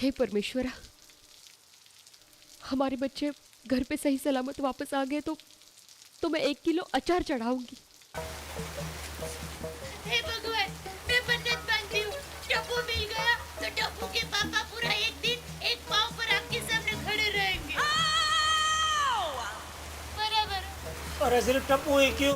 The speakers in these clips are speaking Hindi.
हे परमेश्वरा, हमारे बच्चे घर पे सही सलामत वापस आ गए तो मैं 1 किलो अचार चढ़ाऊंगी। हे भगवान, मैं मन्नत मांगती हूँ, टप्पू मिल गया तो टप्पू के पापा पूरा एक दिन एक पाँव पर आपके सामने खड़े रहेंगे। बराबर। अरे सिर्फ टप्पू ही क्यों,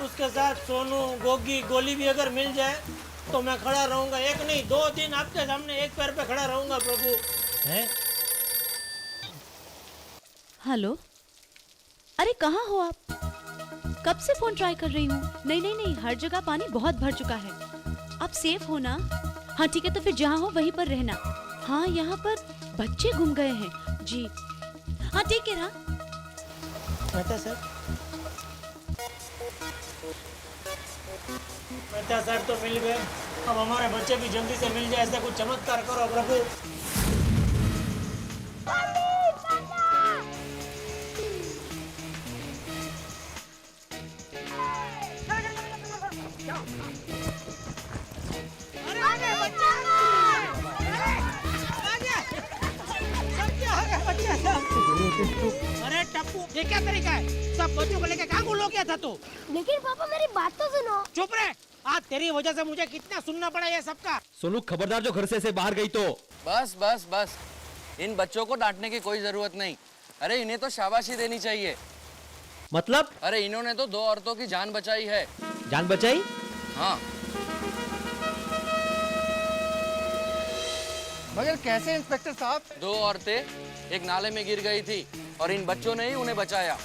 उसके साथ सोनू, गोगी, गोली भी अगर मिल जाए तो मैं खड़ा रहूंगा। 1 नहीं 2 दिन आपके सामने एक पैर पे खड़ा रहूंगा प्रभु। हैं? हेलो, अरे कहाँ हो आप? कब से फोन ट्राई कर रही हूँ। नहीं, हर जगह पानी बहुत भर चुका है। आप सेफ हो ना? हाँ ठीक है, तो फिर जहाँ हो वहीं पर रहना। हाँ, यहाँ पर बच्चे गुम गए हैं जी। हाँ ठीक है। मेहता सर, मेहता सर तो मिल गए, अब हमारे बच्चे भी जल्दी से मिल जाए। ऐसा कुछ चमत्कार करो प्रभु। अरे टप्पू, ये क्या तरीका है? सब बच्चों को लेके कहाँ गुल हो गया था तू? लेकिन पापा मेरी बात तो सुनो। चुप रहे, आज तेरी वजह से मुझे कितना सुनना पड़ा ये सबका। सोनू खबरदार जो घर से बाहर गई तो। बस इन बच्चों को डांटने की कोई जरूरत नहीं। अरे इन्हें तो शाबाशी देनी चाहिए। मतलब? अरे इन्होंने तो 2 औरतों की जान बचाई है। जान बचाई? हाँ। मगर कैसे इंस्पेक्टर साहब? 2 औरतें एक नाले में गिर गई थी और इन बच्चों ने ही उन्हें बचाया।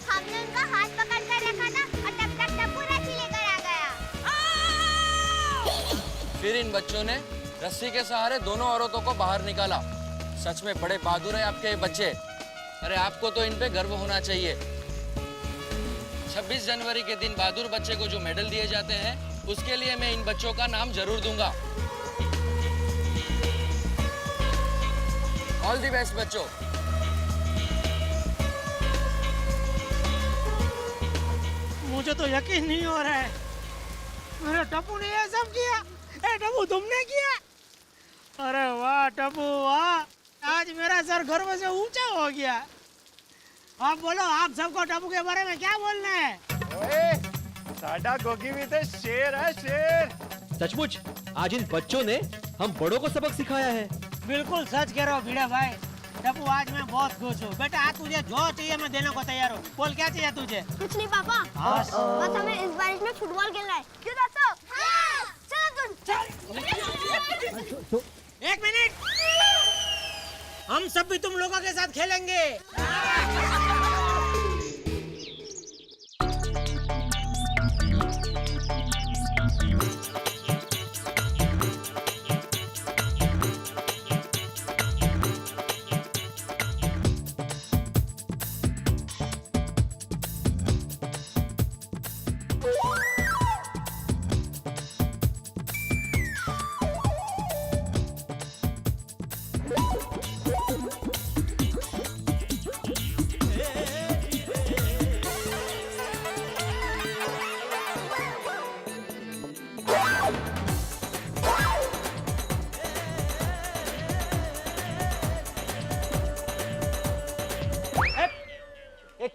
हमने उनका हाथ पकड़ कर रखा था और तब तक टप्पू रस्सी लेकर आ गया। फिर इन बच्चों ने रस्सी के सहारे दोनों औरतों को बाहर निकाला। सच में बड़े बहादुर है आपके ये बच्चे। अरे आपको तो इन पे गर्व होना चाहिए। 26 जनवरी के दिन बहादुर बच्चे को जो मेडल दिए जाते हैं, उसके लिए मैं इन बच्चों का नाम जरूर दूंगा। ऑल द बेस्ट बच्चों। मुझे तो यकीन नहीं हो रहा है, मेरे टप्पू ने ये सब किया। ए टप्पू, तुमने किया? अरे वाह टप्पू वाह, आज मेरा सर गर्व से ऊंचा हो गया। आप बोलो, आप सबको टप्पू के बारे में क्या बोलना है? ओए, साडा गोगी भी तो शेर है, शेर। सचमुच आज इन बच्चों ने हम बड़ों को सबक सिखाया है। बिल्कुल सच कह रहे हो भिड़ा भाई। टप्पू, आज मैं बहुत खुश हूँ। बेटा, आज तुझे जो चाहिए मैं देने को तैयार हूँ। बोल, क्या चाहिए तुझे? कुछ नहीं पापा, बस हमें इस बारिश में फुटबॉल खेलना है। क्यों दोस्तों? हाँ! चलो तुम। 1 मिनट, हम सब भी तुम लोगों के साथ खेलेंगे।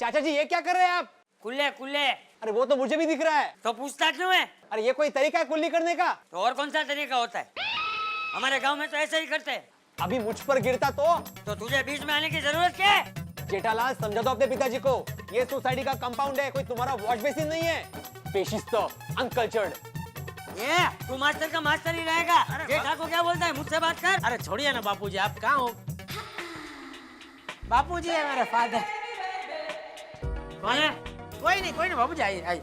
चाचा जी, ये क्या कर रहे हैं आप? कुल्ले कुल्ले। अरे वो तो मुझे भी दिख रहा है। तो पूछता क्यों है? अरे ये कोई तरीका है कुल्ली करने का? तो और कौन सा तरीका होता है? हमारे गांव में तो ऐसे ही करते हैं। अभी मुझ पर गिरता तो तुझे बीच में आने की जरूरत क्या है? जेठालाल, समझा दो अपने पिताजी को। ये सोसाइटी का कंपाउंड है, कोई तुम्हारा वॉश बेसिन नहीं है। पेशिस्त, अनकल्चर्ड। ये तू मास्टर का मास्टर ही रहेगा। जेठा को क्या बोलता है? मुझसे बात कर। अरे छोड़िए ना बापूजी, आप कहाँ हो? बापूजी है मेरे फादर। कौन है? कोई नहीं बापूजी, आइए।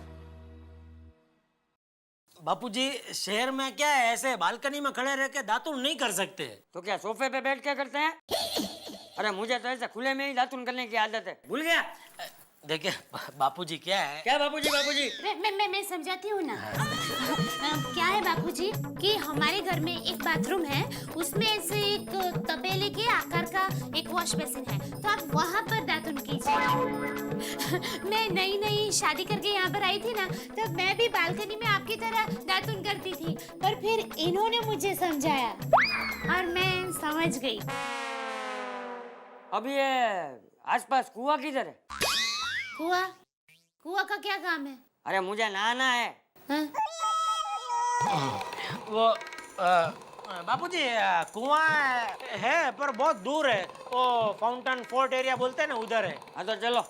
बापूजी, शहर में क्या है, ऐसे बालकनी में खड़े रह के दातुन नहीं कर सकते। तो क्या सोफे पे बैठ के करते हैं? अरे मुझे तो ऐसे खुले में ही दातुन करने की आदत है। भूल गया? देखिए बापूजी, क्या है? क्या बापूजी? मैं समझाती हूँ ना। क्या है बापूजी कि हमारे घर में एक बाथरूम है, उसमें ऐसे एक तपेले के आकार का एक वॉश बेसिन है, तो आप वहाँ पर दातुन कीजिए। मैं नई नई शादी करके यहाँ पर आई थी ना, तब मैं भी बालकनी में आपकी तरह दातुन करती थी, पर फिर इन्होंने मुझे समझाया और मैं समझ गई। अब ये आसपास कुआं किधर है? कुआं? कुआं का क्या काम है? अरे मुझे नहाना है। हाँ? वो बापूजी कुआं है पर बहुत दूर है, वो फाउंटेन फोर्ट एरिया बोलते हैं ना, उधर है। हाँ तो चलो।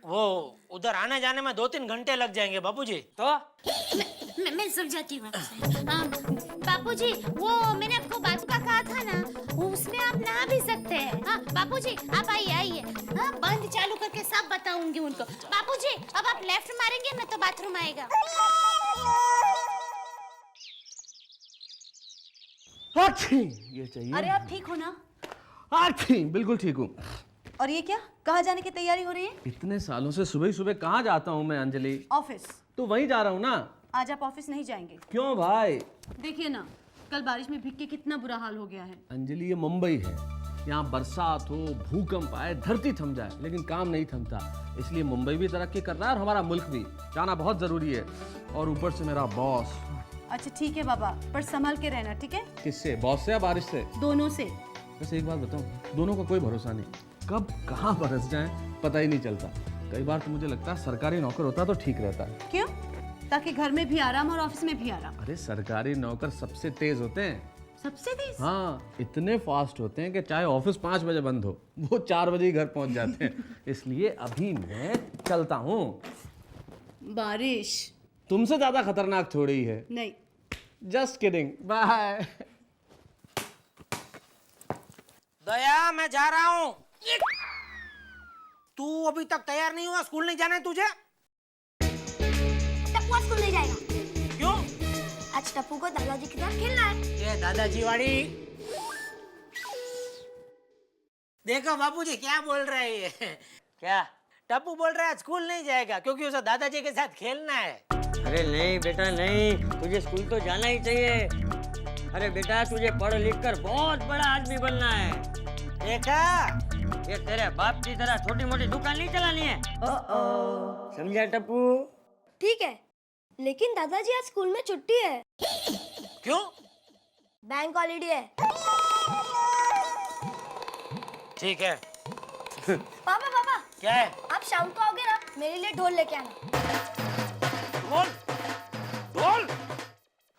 वो उधर आने जाने में 2-3 घंटे लग जाएंगे बापूजी। तो मैं समझाती हूँ। बापूजी, वो मैंने आपको बात का कहा था ना, उसमें आप नहा भी सकते हैं। हाँ बापूजी, आप आइए आइए। हाँ, बंद चालू करके सब बताऊंगी उनको। बापूजी, अब आप लेफ्ट मारेंगे ना तो बाथरूम आएगा। ये चाहिए। अरे आप ठीक हो ना? बिल्कुल ठीक हूँ। और ये क्या, कहाँ जाने की तैयारी हो रही है? इतने सालों से सुबह सुबह कहाँ जाता हूँ मैं अंजलि? ऑफिस। तो वहीं जा रहा हूँ ना। आज आप ऑफिस नहीं जाएंगे? क्यों भाई? देखिए ना, कल बारिश में भीग के कितना बुरा हाल हो गया है। अंजलि ये मुंबई है, यहाँ बरसात हो, भूकंप आए, धरती थम जाए, लेकिन काम नहीं थमता। इसलिए मुंबई भी तरक्की कर रहा है और हमारा मुल्क भी। जाना बहुत जरूरी है। और ऊपर से मेरा बॉस। अच्छा ठीक है बाबा, पर संभल के रहना, ठीक है? किससे, बॉस से या बारिश से? दोनों से। वैसे एक बात बताऊं, दोनों का कोई भरोसा नहीं, कब कहाँ बरस जाए पता ही नहीं चलता। कई बार तो मुझे लगता है सरकारी नौकर होता तो ठीक रहता। क्यों? ताकि घर में भी आराम और ऑफिस में भी आराम। अरे सरकारी नौकर सबसे तेज होते हैं। सबसे तेज? हाँ, इतने फास्ट होते हैं कि चाहे ऑफिस 5 बजे बंद हो, वो 4 बजे ही घर पहुंच जाते हैं। इसलिए अभी मैं चलता हूँ। बारिश तुमसे ज्यादा खतरनाक थोड़ी है। नहीं। Just kidding, bye. दया, मैं जा रहा हूँ। तू अभी तक तैयार नहीं हुआ? स्कूल नहीं जाना है तुझे? टप्पू आज स्कूल नहीं जाएगा। क्यों? आज टप्पू को दादाजी के साथ खेलना है। ये दादाजी वाली। देखो बापूजी क्या बोल रहे हैं। क्या? टप्पू बोल रहा है स्कूल नहीं जाएगा क्योंकि उसे दादाजी के साथ खेलना है। अरे नहीं बेटा नहीं, तुझे स्कूल तो जाना ही चाहिए। अरे बेटा, तुझे पढ़ लिख कर बहुत बड़ा आदमी बनना है। देखा? ये तेरे बाप की तरह छोटी मोटी दुकान नहीं चलानी है। समझा टप्पू? ठीक है, लेकिन दादाजी आज स्कूल में छुट्टी है। क्यों? बैंक हॉलीडे है। ठीक है। पापा पापा, क्या है? आप शाम को आओगे ना, मेरे लिए ढोल लेके आना। ढोल? ढोल?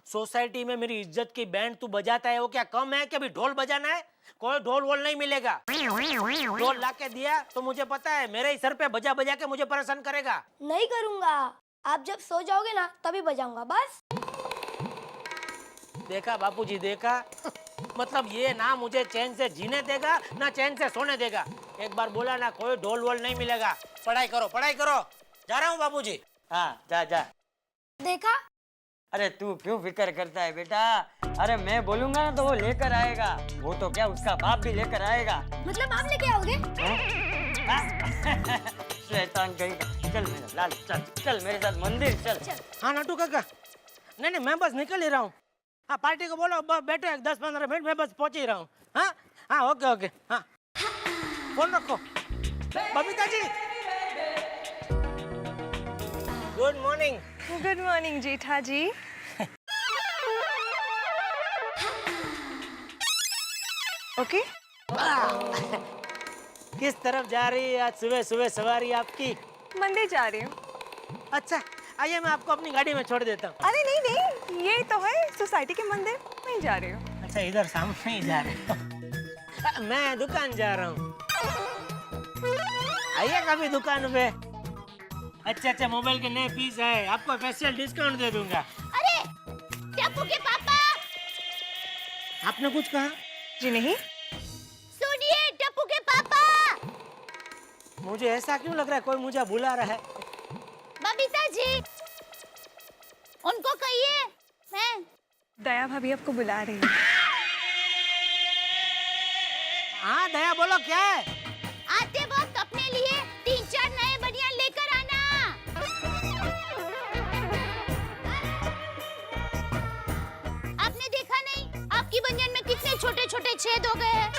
सोसाइटी में मेरी इज्जत की बैंड तू बजाता है, वो क्या कम है कि अभी ढोल बजाना है? कोई ढोल वोल नहीं मिलेगा। ढोल लाके दिया तो मुझे पता है मेरे ही सर पे बजा बजा के मुझे परेशान करेगा। नहीं करूँगा, आप जब सो जाओगे ना तभी बजाऊंगा बस। देखा बापूजी, देखा? मतलब ये ना मुझे चैन से जीने देगा ना चैन से सोने देगा। एक बार बोला ना, कोई ढोल वोल नहीं मिलेगा। पढ़ाई करो, पढ़ाई करो। जा रहा हूँ बापूजी। हाँ जा जा। देखा? अरे तू क्यों फिक्र करता है बेटा? अरे मैं बोलूंगा ना तो वो लेकर आएगा। वो तो क्या, उसका बाप भी लेकर आएगा। मतलब आप लेके आओगे? शैतान कहीं का। चल मेरा लाल, चल चल मेरे साथ मंदिर चल। हाँ नटू काका, नहीं मैं बस निकल ही रहा हूँ। हाँ पार्टी को बोलो बैठो 10-15 मिनट, मैं बस पहुँच ही रहा हूँ। हाँ हाँ, ओके ओके। हाँ फोन रखो। Babita ji, good morning. Good morning जेठा जी। ओके। किस तरफ जा रही है आज सुबह सुबह सवारी आपकी? मंदिर जा रही हूँ। अच्छा आइए, मैं आपको अपनी गाड़ी में छोड़ देता हूँ। अरे नहीं नहीं, ये तो है सोसाइटी के मंदिर, वहीं जा रही हूँ। अच्छा इधर सामने ही जा रहे हो? मैं दुकान जा रहा हूँ। आइए कभी दुकान पे। अच्छा मोबाइल के नए पीस है, आपको स्पेशल डिस्काउंट दे दूंगा। अरे टप्पू के पापा! आपने कुछ कहा? जी नहीं। सुनिए टप्पू के पापा! मुझे ऐसा क्यों लग रहा है कोई मुझे बुला रहा है? बबीता जी, उनको कहिए मैं। दया भाभी आपको बुला रही है। हाँ दया, बोलो क्या है? आते वक्त अपने लिए 3-4 नए बनियान लेकर आना। आपने देखा नहीं आपकी बनियान में कितने छोटे छोटे छेद हो गए हैं?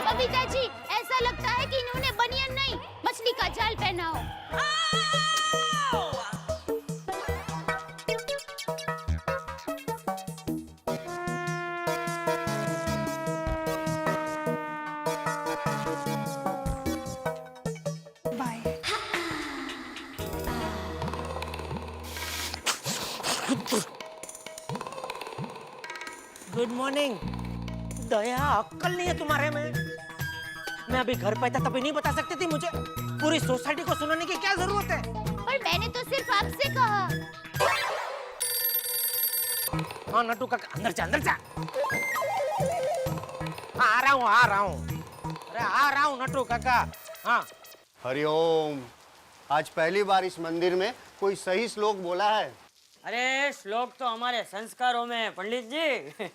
बबीता जी, ऐसा लगता है कि इन्होंने बनियान नहीं मछली पजाल पहनाओ। बाय। Good morning. दया अक्कल नहीं है तुम्हारे में। मैं अभी घर पे था तभी नहीं बता सकती थी मुझे? पूरी सोसाइटी को सुनाने की क्या जरूरत है? पर मैंने तो सिर्फ आपसे कहा। हाँ नटू काका, अंदर जा अंदर जा। हाँ, आ रहा हूँ। अरे आ रहा हूँ नटू काका। हाँ हरिओम। आज पहली बार इस मंदिर में कोई सही श्लोक बोला है। अरे श्लोक तो हमारे संस्कारों में है Pandit ji.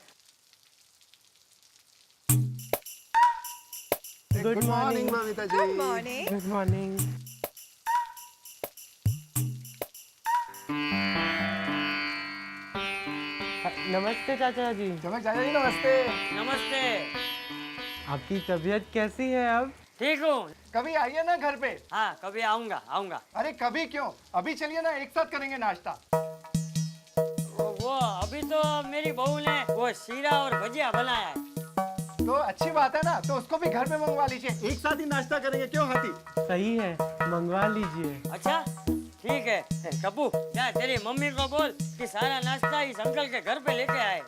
Good morning Babita ji. Good morning. Good morning. नमस्ते चाचा जी। चाचा जी नमस्ते। नमस्ते। आपकी तबीयत कैसी है अब? ठीक हूँ। कभी आइए ना घर पे। हाँ कभी आऊंगा आऊंगा। अरे कभी क्यों, अभी चलिए ना, एक साथ करेंगे नाश्ता। वो अभी तो मेरी बहू ने वो शीरा और भजिया बनाया है। तो अच्छी बात है ना, तो उसको भी घर पे मंगवा लीजिए, एक साथ ही नाश्ता करेंगे। क्यों हाथी? सही है, मंगवा लीजिए। अच्छा ठीक है। टप्पू जा तेरी मम्मी को बोल कि सारा नाश्ता इस अंकल के घर पे लेके आए।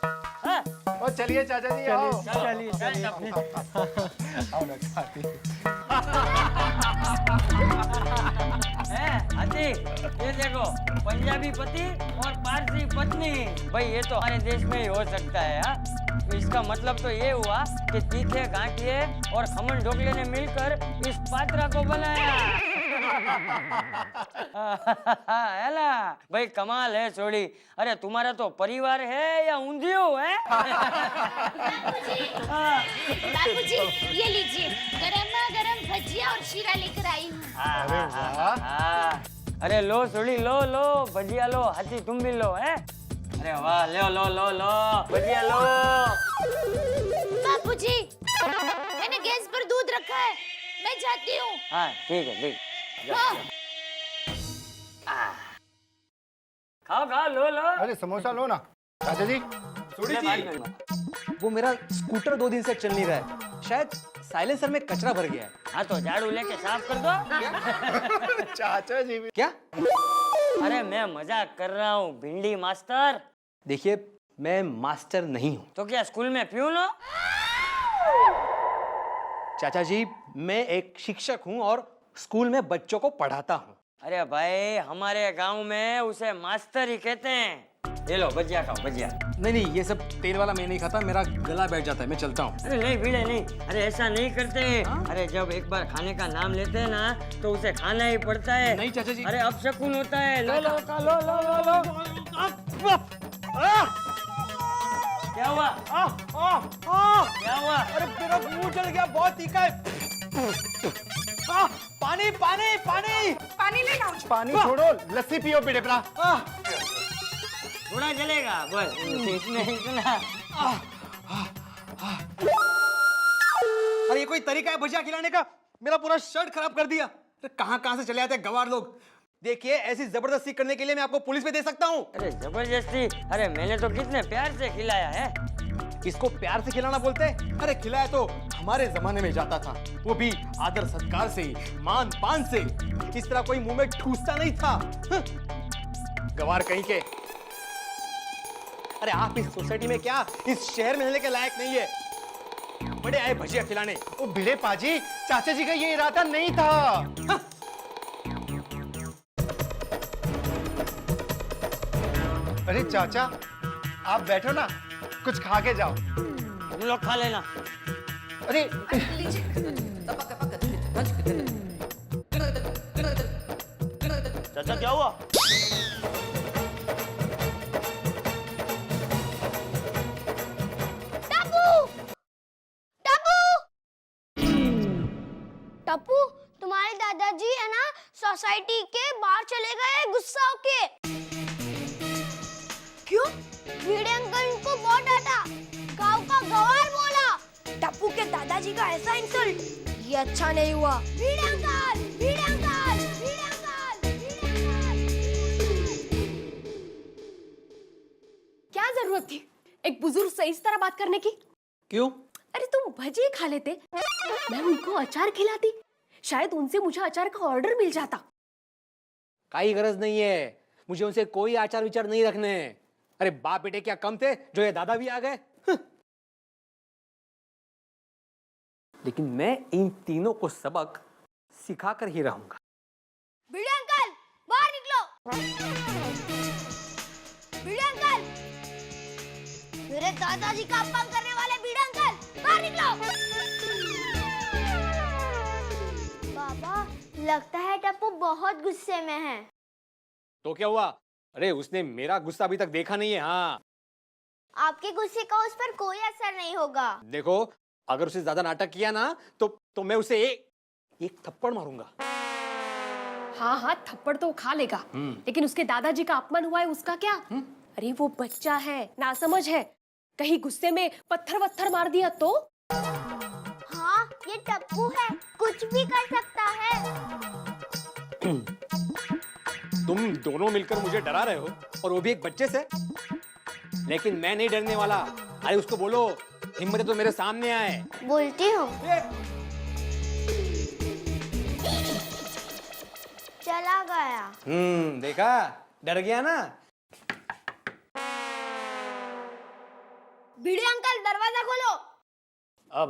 हाँ? ओ चलिए चाचा जी, आओ। चलिए चलिए। आओ ना हाथी। हाथी ये देखो, पंजाबी पति और पारसी पत्नी। भाई ये तो हमारे देश में ही हो सकता है। हाँ? तो इसका मतलब तो ये हुआ कि तीखे गांठिए और खमन ढोकले ने मिलकर इस पात्रा को बनाया। है ना भाई, कमाल है छोड़ी। अरे तुम्हारा तो परिवार है या ऊंधियो है? बापूजी ये लीजिए, गरमा गरम भजिया और शीरा लेकर आई हूँ। अरे वाह। अरे लो छोड़ी, लो लो भजिया लो। हाथी तुम भी लो। है अरे वाह, लो लो लो लो भजिया लो। बापूजी मैंने गैस पर दूध रखा है, मैं जाती हूँ। हाँ ठीक है ठीक। हाँ। खाओ खाओ, लो लो। अरे समोसा लो ना चाचा जी। थोड़ी सी वो मेरा स्कूटर 2 दिन से चल नहीं रहा है, शायद साइलेंसर में कचरा भर गया है। हाँ तो झाड़ू लेके साफ कर दो। चाचा जी भी। क्या? अरे मैं मजाक कर रहा हूँ भिंडी मास्टर। देखिए मैं मास्टर नहीं हूँ। तो क्या स्कूल में प्यून हो? चाचा जी मैं एक शिक्षक हूँ और स्कूल में बच्चों को पढ़ाता हूँ। अरे भाई हमारे गांव में उसे मास्टर ही कहते हैं। ये लो भजिया खाओ भजिया। नहीं नहीं, ये सब तेल वाला मैं नहीं खाता, मेरा गला बैठ जाता है, मैं चलता हूँ। अरे नहीं भिड़े नहीं, अरे ऐसा नहीं करते। अरे जब एक बार खाने का नाम लेते हैं ना तो उसे खाना ही पड़ता है। नहीं चाचा जी। अरे अपशकुन होता है। लो लो का लो लो लो लो। क्या हुआ? क्या हुआ? अरे मेरा मुंह जल गया, बहुत तीखा है। पानी पानी पानी। पानी ले आओ। पानी छोड़ो, लस्सी पियो पिड़ेपरा। थोड़ा जलेगा बस, इसमें इतना। अरे ये कोई तरीका है भजिया खिलाने का? मेरा पूरा शर्ट खराब कर दिया। कहाँ से चले आते हैं गवार लोग। देखिए ऐसी जबरदस्ती करने के लिए मैं आपको पुलिस में दे सकता हूँ। अरे जबरदस्ती? अरे मैंने तो कितने प्यार से खिलाया है। इसको प्यार से खिलाना बोलते हैं? अरे खिलाया तो हमारे जमाने में जाता था, वो भी आदर सत्कार से, मान पान से। इस तरह कोई मुंह में ठूसता नहीं था। गवार कहीं के। अरे आप इस सोसाइटी में क्या, इस शहर में रहने के लायक नहीं है। बड़े आए भजिया खिलाने। ओ भिड़े पाजी, चाचा जी का ये इरादा नहीं था। अरे चाचा आप बैठो ना, कुछ खा के जाओ। तुम लोग खा लेना। अरे चाचा क्या हुआ? टप्पू तुम्हारे दादाजी है ना सोसाइटी के बाहर चले गए गुस्सा होके। क्यों? भिड़े अंकल इनको बहुत डांटा, गांव का गवार बोला। टप्पू के दादाजी का ऐसा इंसल्ट ये अच्छा नहीं हुआ। भिड़े अंकल एक बुजुर्ग से इस तरह बात करने की? क्यों? अरे तुम भजिए खा लेते, मैं उनको अचार खिलाती, शायद उनसे मुझे अचार का ऑर्डर मिल जाता। काई गरज नहीं है, मुझे उनसे कोई आचार विचार नहीं रखने। अरे बाप बेटे क्या कम थे जो ये दादा भी आ गए। लेकिन मैं इन तीनों को सबक सिखा कर ही रहूंगा। भिड़े अंकल बाहर निकलो। भिड़े अंकल, मेरे दादाजी का अपमान करने वाले भिड़े अंकल बाहर निकलो। बाबा, लगता है टप्पू बहुत गुस्से में है। तो क्या हुआ? अरे उसने मेरा गुस्सा अभी तक देखा नहीं है। हाँ, आपके गुस्से का उस पर कोई असर नहीं होगा। देखो अगर उसने ज्यादा नाटक किया ना तो मैं उसे एक थप्पड़ मारूंगा। हाँ हाँ, थप्पड़ तो खा लेगा, लेकिन उसके दादाजी का अपमान हुआ है, उसका क्या? अरे वो बच्चा है, नासमझ है, कहीं गुस्से में पत्थर वत्थर मार दिया तो? हाँ, ये टप्पू है, कुछ भी कर सकता है। तुम दोनों मिलकर मुझे डरा रहे हो, और वो भी एक बच्चे से। लेकिन मैं नहीं डरने वाला। अरे उसको बोलो हिम्मत है तो मेरे सामने आए। बोलती हूँ। चला गया। देखा, डर गया ना। भिड़े अंकल दरवाजा खोलो। अब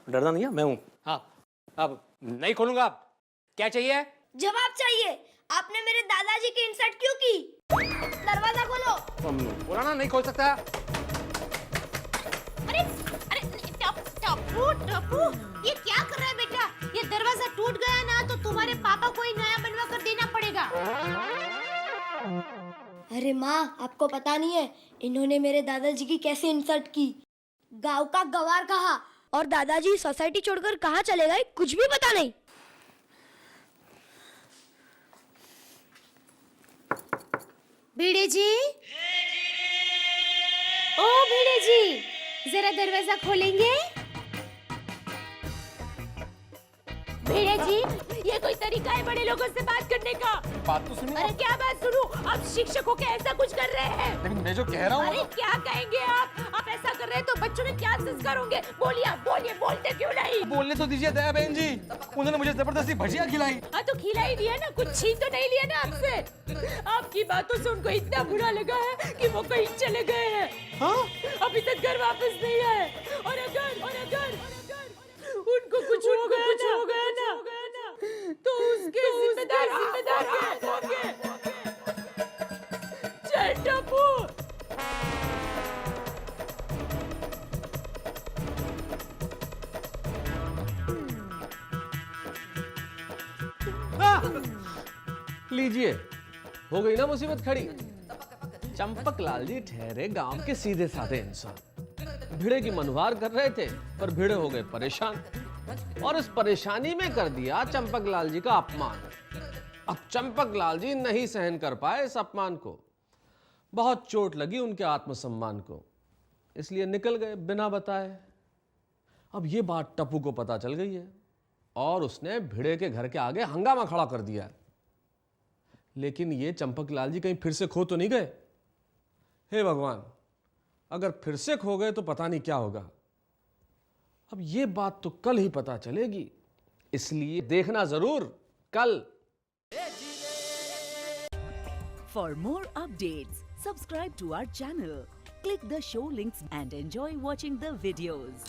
डरना नहीं है, मैं हूँ। हाँ, अब नहीं खोलूंगा। अब क्या चाहिए? जवाब चाहिए। आपने मेरे दादाजी की इंसल्ट क्यों की? दरवाजा खोलो। पुराना नहीं खोल सकता। अरे अरे टप्पू टप्पू, ये क्या कर रहा है बेटा? ये दरवाजा टूट गया ना तो तुम्हारे पापा को ही नया बनवा कर देना पड़ेगा। अरे माँ, आपको पता नहीं है इन्होंने मेरे दादाजी की कैसे इंसल्ट की। गांव का गवार कहा, और दादाजी सोसाइटी छोड़कर कहाँ चले गए कुछ भी पता नहीं। भिड़े जी, ओ भिड़े जी, जरा दरवाजा खोलेंगे? भिड़े जी, ये कोई तरीका है बड़े लोगों से बात करने का? बात तो सुनिए। अरे क्या बात सुनूं? आप शिक्षक होके ऐसा कुछ कर रहे हैं। लेकिन मैं जो कह रहा हूँ। अरे क्या कहेंगे आप ऐसा कर रहे हैं तो बच्चों में क्या संस्कार होंगे? बोलिए आप, बोलिए, बोलते क्यों नहीं? बोलने तो दीजिए दया बहन जी, उन्होंने मुझे जबरदस्ती भजिया खिलाई। हाँ तो खिलाई दिया ना, कुछ छीन तो नहीं लिया ना आपसे? आपकी बातों से उनको इतना बुरा लगा है कि वो कहीं चले गए हैं। हाँ? अभी तक घर वापस नहीं आए, और अगर उनको कुछ हो गया ना तो उसके जिम्मेदार आप होंगे। चल टप्पू। लीजिए, हो गई ना मुसीबत खड़ी। चंपक लाल जी ठहरे गांव के सीधे साधे इंसान, भिड़े की मनवार कर रहे थे, पर भिड़े हो गए परेशान, और इस परेशानी में कर दिया चंपक लाल जी का अपमान। अब चंपक लाल जी नहीं सहन कर पाए इस अपमान को, बहुत चोट लगी उनके आत्मसम्मान को, इसलिए निकल गए बिना बताए। अब ये बात टप्पू को पता चल गई है, और उसने भिड़े के घर के आगे हंगामा खड़ा कर दिया। लेकिन ये चंपक लाल जी कहीं फिर से खो तो नहीं गए? हे भगवान, अगर फिर से खो गए तो पता नहीं क्या होगा। अब ये बात तो कल ही पता चलेगी, इसलिए देखना जरूर कल। For more updates, subscribe to our channel, click the show links and enjoy watching the videos.